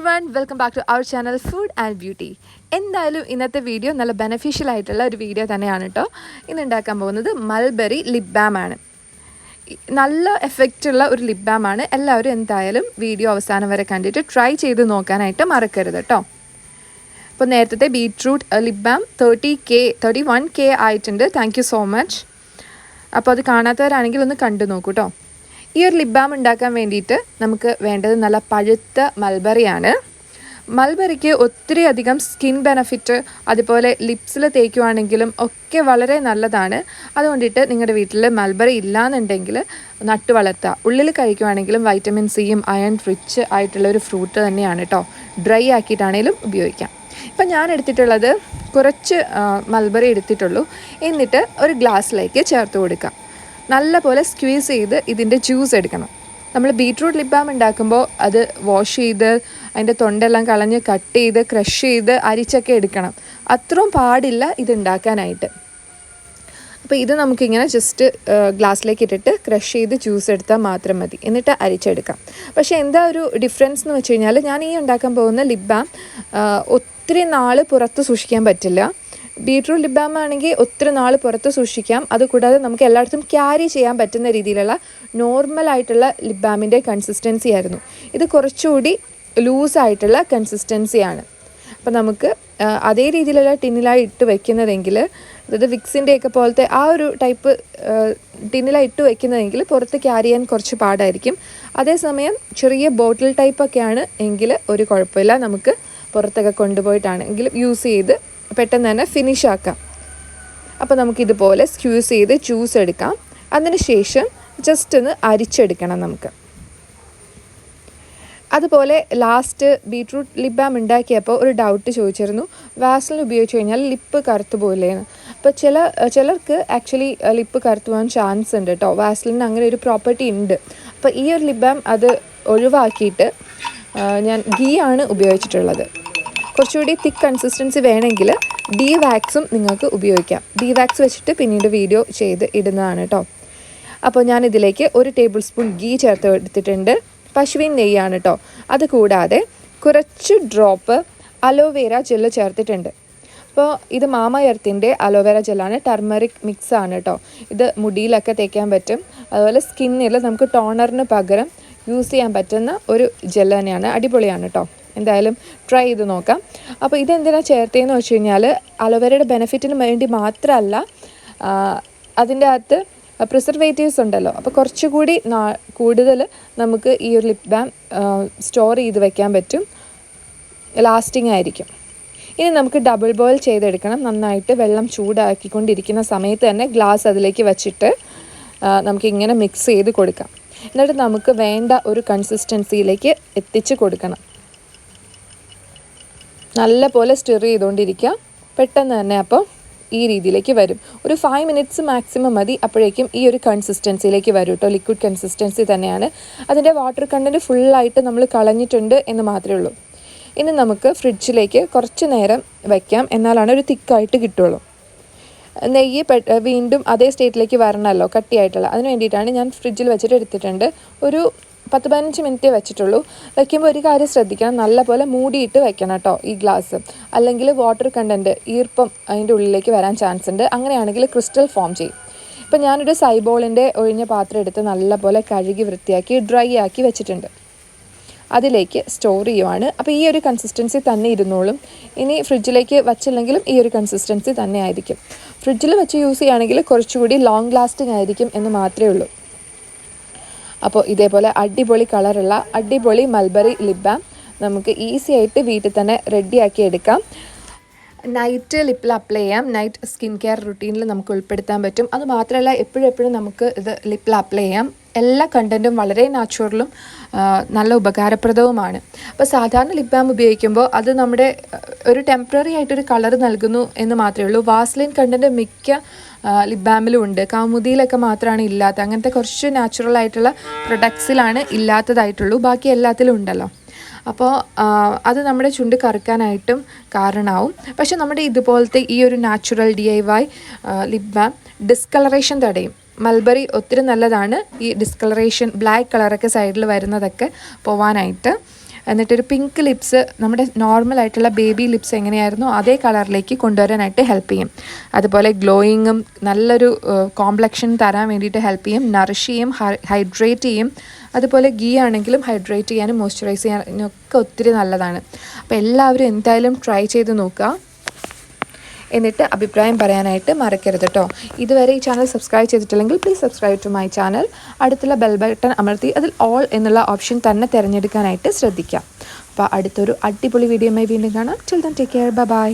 everyone, welcome back to our channel Food and Beauty. എന്തായാലും ഇന്നത്തെ video നല്ല beneficial ആയിട്ടുള്ള ഒരു വീഡിയോ തന്നെയാണ് കേട്ടോ. ഇന്ന് ഉണ്ടാക്കാൻ പോകുന്നത് മൾബറി ലിപ് ബാം ആണ്. നല്ല എഫക്റ്റ് ഉള്ള ഒരു ലിപ് ബാം ആണ്. എല്ലാവരും എന്തായാലും വീഡിയോ അവസാനം വരെ കണ്ടിട്ട് ട്രൈ ചെയ്ത് നോക്കാനായിട്ട് മറക്കരുത് കേട്ടോ. അപ്പോൾ നേരത്തെ ബീറ്റ്റൂട്ട് ലിപ് ബാം 31K ആയിട്ടുണ്ട്. Thank you so much. അപ്പോൾ അത് കാണാത്തവരാണെങ്കിൽ ഒന്ന് കണ്ടു നോക്കൂ കേട്ടോ. ഈ ഒരു ലിപ് ബാം ഉണ്ടാക്കാൻ വേണ്ടിയിട്ട് നമുക്ക് വേണ്ടത് നല്ല പഴുത്ത മൾബറിയാണ്. മൾബറിക്ക് ഒത്തിരി അധികം സ്കിൻ ബെനഫിറ്റ്, അതുപോലെ ലിപ്സിൽ തേക്കുവാണെങ്കിലും ഒക്കെ വളരെ നല്ലതാണ്. അതുകൊണ്ടിട്ട് നിങ്ങളുടെ വീട്ടിൽ മൾബറി ഇല്ലയെന്നുണ്ടെങ്കിൽ നട്ടു വളർത്തുക. ഉള്ളിൽ കഴിക്കുവാണെങ്കിലും വൈറ്റമിൻ സിയും അയൺ റിച്ച് ആയിട്ടുള്ള ഒരു ഫ്രൂട്ട് തന്നെയാണ് കേട്ടോ. ഡ്രൈ ആക്കിയിട്ടാണെങ്കിലും ഉപയോഗിക്കാം. ഇപ്പം ഞാൻ എടുത്തിട്ടുള്ളത് കുറച്ച് മൾബറി എടുത്തിട്ടുള്ളൂ. എന്നിട്ട് ഒരു ഗ്ലാസ്സിലേക്ക് ചേർത്ത് കൊടുക്കാം. നല്ല പോലെ സ്ക്വീസ് ചെയ്ത് ഇതിൻ്റെ ജ്യൂസ് എടുക്കണം. നമ്മൾ ബീറ്റ്റൂട്ട് ലിപ് ബാം ഉണ്ടാക്കുമ്പോൾ അത് വാഷ് ചെയ്ത് അതിൻ്റെ തൊണ്ടെല്ലാം കളഞ്ഞ് കട്ട് ചെയ്ത് ക്രഷ് ചെയ്ത് അരിച്ചൊക്കെ എടുക്കണം. അത്രയും പാടില്ല ഇത് ഉണ്ടാക്കാനായിട്ട്. അപ്പോൾ ഇത് നമുക്കിങ്ങനെ ജസ്റ്റ് ഗ്ലാസ്സിലേക്ക് ഇട്ടിട്ട് ക്രഷ് ചെയ്ത് ജ്യൂസ് എടുത്താൽ മാത്രം മതി. എന്നിട്ട് അരിച്ചെടുക്കാം. പക്ഷേ എന്താ ഒരു ഡിഫറൻസ് എന്ന് വെച്ച് കഴിഞ്ഞാൽ, ഞാൻ ഈ ഉണ്ടാക്കാൻ പോകുന്ന ലിപ് ബാം ഒത്തിരി നാൾ പുറത്ത് സൂക്ഷിക്കാൻ പറ്റില്ല. ബീറ്റ്റൂട്ട് ലിപ് ബാം ആണെങ്കിൽ ഒത്തിരി നാൾ പുറത്ത് സൂക്ഷിക്കാം. അതുകൂടാതെ നമുക്ക് എല്ലായിടത്തും ക്യാരി ചെയ്യാൻ പറ്റുന്ന രീതിയിലുള്ള നോർമലായിട്ടുള്ള ലിപ് ബാമിൻ്റെ കൺസിസ്റ്റൻസി ആയിരുന്നു. ഇത് കുറച്ചുകൂടി ലൂസായിട്ടുള്ള കൺസിസ്റ്റൻസിയാണ്. അപ്പോൾ നമുക്ക് അതേ രീതിയിലുള്ള ടിന്നിലായി ഇട്ട് വയ്ക്കുന്നതെങ്കിൽ, അതായത് വിക്സിൻ്റെയൊക്കെ പോലത്തെ ആ ഒരു ടൈപ്പ് ടിന്നിലായി ഇട്ട് വയ്ക്കുന്നതെങ്കിൽ പുറത്ത് ക്യാരി ചെയ്യാൻ കുറച്ച് പാടായിരിക്കും. അതേസമയം ചെറിയ ബോട്ടിൽ ടൈപ്പൊക്കെയാണ് എങ്കിൽ ഒരു കുഴപ്പമില്ല. നമുക്ക് പുറത്തൊക്കെ കൊണ്ടുപോയിട്ടാണെങ്കിലും യൂസ് ചെയ്ത് പെട്ടെന്ന് തന്നെ ഫിനിഷ് ആക്കാം. അപ്പോൾ നമുക്കിതുപോലെ സ്ക്യൂസ് ചെയ്ത് ജ്യൂസ് എടുക്കാം. അതിന് ശേഷം ജസ്റ്റ് ഒന്ന് അരിച്ചെടുക്കണം നമുക്ക്. അതുപോലെ ലാസ്റ്റ് ബീറ്റ്റൂട്ട് ലിപ് ബാം ഉണ്ടാക്കിയപ്പോൾ ഒരു ഡൗട്ട് ചോദിച്ചിരുന്നു, വാസ്ലിൻ ഉപയോഗിച്ച് കഴിഞ്ഞാൽ ലിപ്പ് കറുത്തു പോയില്ലേന്ന്. അപ്പോൾ ചിലർക്ക് ആക്ച്വലി ലിപ്പ് കറുത്തു പോകാൻ ചാൻസ് ഉണ്ട് കേട്ടോ. വാസ്ലിന് അങ്ങനെ ഒരു പ്രോപ്പർട്ടി ഉണ്ട്. അപ്പോൾ ഈ ഒരു ലിപ് ബാം അത് ഒഴിവാക്കിയിട്ട് ഞാൻ ഗീ ആണ് ഉപയോഗിച്ചിട്ടുള്ളത്. കുറച്ചുകൂടി തിക്ക് കൺസിസ്റ്റൻസി വേണമെങ്കിൽ ഡി വാക്സും നിങ്ങൾക്ക് ഉപയോഗിക്കാം. ഡി വാക്സ് വെച്ചിട്ട് പിന്നീട് വീഡിയോ ചെയ്ത് ഇടുന്നതാണ് കേട്ടോ. അപ്പോൾ ഞാനിതിലേക്ക് 1 ടേബിൾ സ്പൂൺ ഗീ ചേർത്ത് എടുത്തിട്ടുണ്ട്. പശുവിൻ നെയ്യാണ് കേട്ടോ. അതുകൂടാതെ കുറച്ച് ഡ്രോപ്പ് അലോവേര ജെല്ല് ചേർത്തിട്ടുണ്ട്. അപ്പോൾ ഇത് മാമ എർത്തിൻ്റെ അലോവേര ജെല്ലാണ്. ടർമറിക് മിക്സ് ആണ് കേട്ടോ. ഇത് മുടിയിലൊക്കെ തേക്കാൻ പറ്റും. അതുപോലെ സ്കിന്നിൽ നമുക്ക് ടോണറിന് പകരം യൂസ് ചെയ്യാൻ പറ്റുന്ന ഒരു ജെല്ല് തന്നെയാണ്. അടിപൊളിയാണ് കേട്ടോ. എന്തായാലും ട്രൈ ചെയ്ത് നോക്കാം. അപ്പോൾ ഇതെന്തിനാണ് ചേർത്തതെന്ന് വെച്ച് കഴിഞ്ഞാൽ, അലോവേരയുടെ ബെനിഫിറ്റിന് വേണ്ടി മാത്രമല്ല, അതിൻ്റെ അകത്ത് പ്രിസർവേറ്റീവ്സ് ഉണ്ടല്ലോ. അപ്പോൾ കുറച്ചുകൂടി കൂടുതൽ നമുക്ക് ഈ ഒരു ലിപ് ബാം സ്റ്റോർ ചെയ്ത് വെക്കാൻ പറ്റും. ലാസ്റ്റിംഗ് ആയിരിക്കും. ഇനി നമുക്ക് ഡബിൾ ബോയിൽ ചെയ്തെടുക്കണം. നന്നായിട്ട് വെള്ളം ചൂടാക്കിക്കൊണ്ടിരിക്കുന്ന സമയത്ത് തന്നെ ഗ്ലാസ് അതിലേക്ക് വച്ചിട്ട് നമുക്കിങ്ങനെ മിക്സ് ചെയ്ത് കൊടുക്കാം. എന്നിട്ട് നമുക്ക് വേണ്ട ഒരു കൺസിസ്റ്റൻസിയിലേക്ക് എത്തിച്ച് കൊടുക്കണം. നല്ല പോലെ സ്റ്റിർ ചെയ്തുകൊണ്ടിരിക്കുക. പെട്ടെന്ന് തന്നെ അപ്പോൾ ഈ രീതിയിലേക്ക് വരും. ഒരു 5 മിനിറ്റ്സ് മാക്സിമം മതി. അപ്പോഴേക്കും ഈ ഒരു കൺസിസ്റ്റൻസിയിലേക്ക് വരും കേട്ടോ. ലിക്വിഡ് കൺസിസ്റ്റൻസി തന്നെയാണ്. അതിൻ്റെ വാട്ടർ കണ്ടൻറ്റ് ഫുള്ളായിട്ട് നമ്മൾ കളഞ്ഞിട്ടുണ്ട് എന്ന് മാത്രമേ ഉള്ളൂ. ഇനി നമുക്ക് ഫ്രിഡ്ജിലേക്ക് കുറച്ച് നേരം വയ്ക്കാം. എന്നാലാണ് ഒരു തിക്കായിട്ട് കിട്ടുള്ളൂ. നെയ്യ് വീണ്ടും അതേ സ്റ്റേറ്റിലേക്ക് വരണമല്ലോ, കട്ടിയായിട്ടുള്ള. അതിന് വേണ്ടിയിട്ടാണ് ഞാൻ ഫ്രിഡ്ജിൽ വെച്ചിട്ട് എടുത്തിട്ടുണ്ട്. ഒരു 10-15 മിനിറ്റേ വെച്ചിട്ടുള്ളൂ. വയ്ക്കുമ്പോൾ ഒരു കാര്യം ശ്രദ്ധിക്കണം, നല്ലപോലെ മൂടിയിട്ട് വെക്കണം കേട്ടോ ഈ ഗ്ലാസ്. അല്ലെങ്കിൽ വാട്ടർ കണ്ടൻറ്റ്, ഈർപ്പം അതിൻ്റെ ഉള്ളിലേക്ക് വരാൻ ചാൻസ് ഉണ്ട്. അങ്ങനെയാണെങ്കിൽ ക്രിസ്റ്റൽ ഫോം ചെയ്യും. ഇപ്പം ഞാനൊരു സൈബോളിൻ്റെ ഒഴിഞ്ഞ പാത്രം എടുത്ത് നല്ലപോലെ കഴുകി വൃത്തിയാക്കി ഡ്രൈ ആക്കി വെച്ചിട്ടുണ്ട്. അതിലേക്ക് സ്റ്റോർ ചെയ്യുവാണ്. അപ്പോൾ ഈ ഒരു കൺസിസ്റ്റൻസി തന്നെ ഇരുന്നോളും. ഇനി ഫ്രിഡ്ജിലേക്ക് വച്ചില്ലെങ്കിലും ഈ ഒരു കൺസിസ്റ്റൻസി തന്നെ ആയിരിക്കും. ഫ്രിഡ്ജിൽ വെച്ച് യൂസ് ചെയ്യുകയാണെങ്കിൽ കുറച്ചുകൂടി ലോങ് ലാസ്റ്റിംഗ് ആയിരിക്കും എന്ന് മാത്രമേ ഉള്ളൂ. അപ്പോൾ ഇതേപോലെ അടിപൊളി കളറുള്ള അടിപൊളി മൾബറി ലിപ് ബാം നമുക്ക് ഈസി ആയിട്ട് വീട്ടിൽ തന്നെ റെഡിയാക്കി എടുക്കാം. നൈറ്റ് ലിപ്പിൽ അപ്ലൈ ചെയ്യാം. നൈറ്റ് സ്കിൻ കെയർ റുട്ടീനിൽ നമുക്ക് ഉൾപ്പെടുത്താൻ പറ്റും. അതുമാത്രമല്ല എപ്പോഴും നമുക്ക് ഇത് ലിപ്പിൽ അപ്ലൈ ചെയ്യാം. എല്ലാ കണ്ടൻറ്റും വളരെ നാച്ചുറലും നല്ല ഉപകാരപ്രദവുമാണ്. അപ്പോൾ സാധാരണ ലിപ് ബാം ഉപയോഗിക്കുമ്പോൾ അത് നമ്മുടെ ഒരു ടെമ്പററി ആയിട്ടൊരു കളർ നൽകുന്നു എന്ന് മാത്രമേ ഉള്ളൂ. വാസ്ലിൻ കണ്ടൻറ്റ് മിക്ക ലിപ് ബാമിലും ഉണ്ട്. കൗമുദിയിലൊക്കെ മാത്രമാണ് ഇല്ലാത്ത. അങ്ങനത്തെ കുറച്ച് നാച്ചുറൽ ആയിട്ടുള്ള പ്രൊഡക്ട്സിലാണ് ഇല്ലാത്തതായിട്ടുള്ളൂ. ബാക്കി എല്ലാത്തിലും ഉണ്ടല്ലോ. അപ്പോൾ അത് നമ്മുടെ ചുണ്ട് കറുക്കാനായിട്ടും കാരണമാവും. പക്ഷെ നമ്മുടെ ഇതുപോലത്തെ ഈ ഒരു natural DIY lip balm discolouration തടയും. മൾബറി ഒത്തിരി നല്ലതാണ് ഈ ഡിസ്കളറേഷൻ, ബ്ലാക്ക് കളറൊക്കെ സൈഡിൽ വരുന്നതൊക്കെ പോവാനായിട്ട്. എന്നിട്ടൊരു പിങ്ക് ലിപ്സ് നമ്മുടെ നോർമലായിട്ടുള്ള ബേബി ലിപ്സ് എങ്ങനെയായിരുന്നോ അതേ കളറിലേക്ക് കൊണ്ടുവരാനായിട്ട് ഹെൽപ്പ് ചെയ്യും. അതുപോലെ ഗ്ലോയിങ്ങും നല്ലൊരു കോംപ്ലക്ഷൻ തരാൻ വേണ്ടിയിട്ട് ഹെൽപ്പ് ചെയ്യും. നറിഷ് ചെയ്യും, ഹൈഡ്രേറ്റ് ചെയ്യും. അതുപോലെ ഗീ ആണെങ്കിലും ഹൈഡ്രേറ്റ് ചെയ്യാനും മോയ്സ്ചറൈസ് ചെയ്യാനും ഒക്കെ ഒത്തിരി നല്ലതാണ്. അപ്പോൾ എല്ലാവരും എന്തായാലും ട്രൈ ചെയ്ത് നോക്കുക. എന്നിട്ട് അഭിപ്രായം പറയാനായിട്ട് മറക്കരുത് കേട്ടോ. ഇതുവരെ ഈ ചാനൽ സബ്സ്ക്രൈബ് ചെയ്തിട്ടില്ലെങ്കിൽ please subscribe to my channel. അടുത്തുള്ള ബെൽ ബട്ടൺ അമർത്തി അതിൽ ഓൾ എന്നുള്ള ഓപ്ഷൻ തന്നെ തിരഞ്ഞെടുക്കാനായിട്ട് ശ്രദ്ധിക്കാം. അപ്പോൾ അടുത്തൊരു അടിപൊളി വീഡിയോയുമായി വീണ്ടും കാണാം. Till then take care, by.